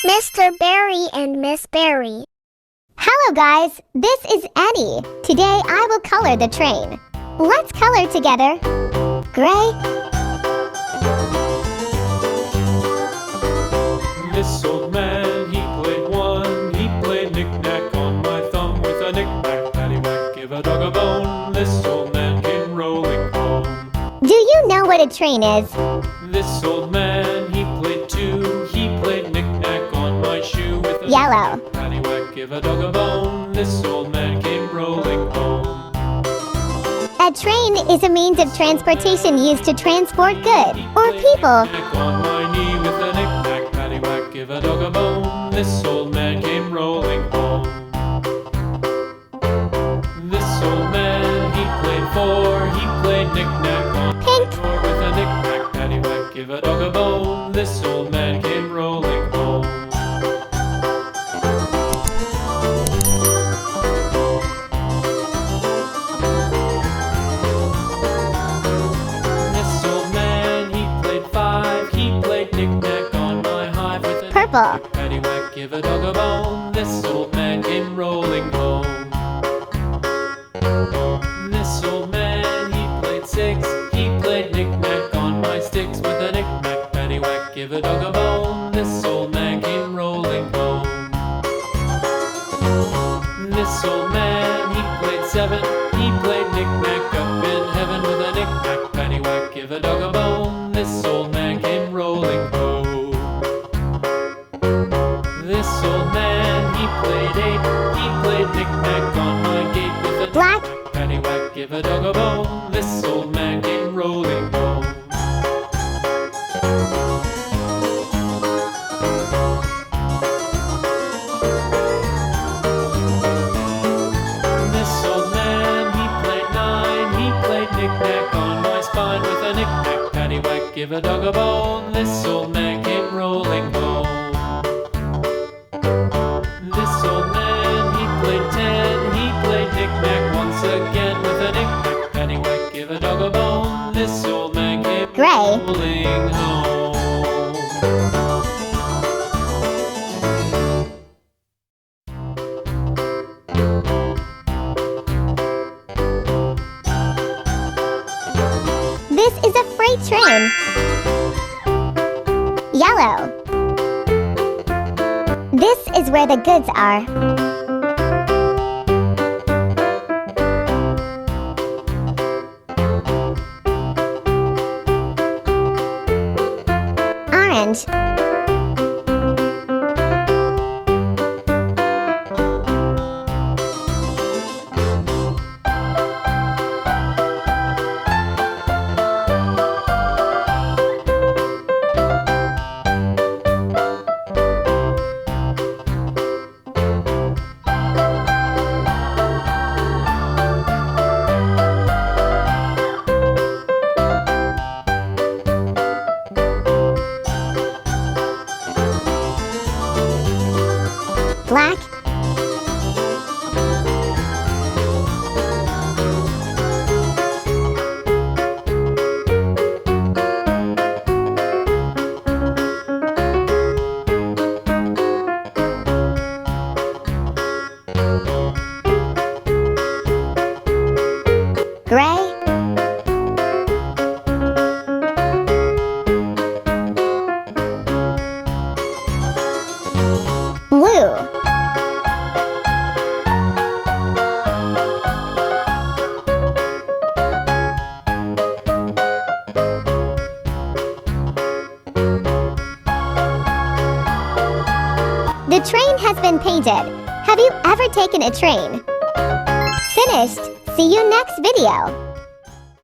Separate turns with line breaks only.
Mr. Berry and Miss Berry.
Hello guys, this is Eddie. Today I will color the train. Let's color together. Gray.
This old man, he played one. He played knick-knack on my thumb with a knick-knack, paddywhack, give a dog a bone. This old man came rolling home.
Do you know what a train is?
This old man, he played two. He played knick-knack on my shoe with a
Yellow.
paddywhack, give a dog a bone. This old man came rolling home.
A train is a means of transportation used to transport goods or people.
Knick-knack on my knee with a knick-knack, paddywhack, give a dog a bone. This old man came rolling home. This old man, he played four. He played knick-knack on
Pink.
my door with a knick-knack, paddywhack, give a dog a bone. This old man came rolling home. This old man, he played five. He played knick-knack on my hive with a
Purple.
paddywhack, give a dog a bone. This old man came rolling home. This old man, he played six. He played knick-knack on my sticks with a knick-knack, paddywhack, give a dog a bone. This old man came rolling home. This old man, he played seven. He played knick-knack up in heaven with a knick-knack, paddywhack, give a dog a bone. This old man came rolling home. This old man, he played eight. He played knick-knack on my gate with a
Black.
paddywhack, give a dog a bone. This old man came rolling home. This old man, he played nine. He played knick-knack on my spine with a knick-knack, paddywhack, give a dog a bone. This old man came rolling home. This old man, he played ten. He played knick-knack once again with a knick-knack, paddywhack, give a dog a bone. This old man came
Gray.
rolling home.
This is a freight train. Yellow. This is where the goods are. Orange. Black. Gray. Blue. The train has been painted. Have you ever taken a train? Finished. See you next video.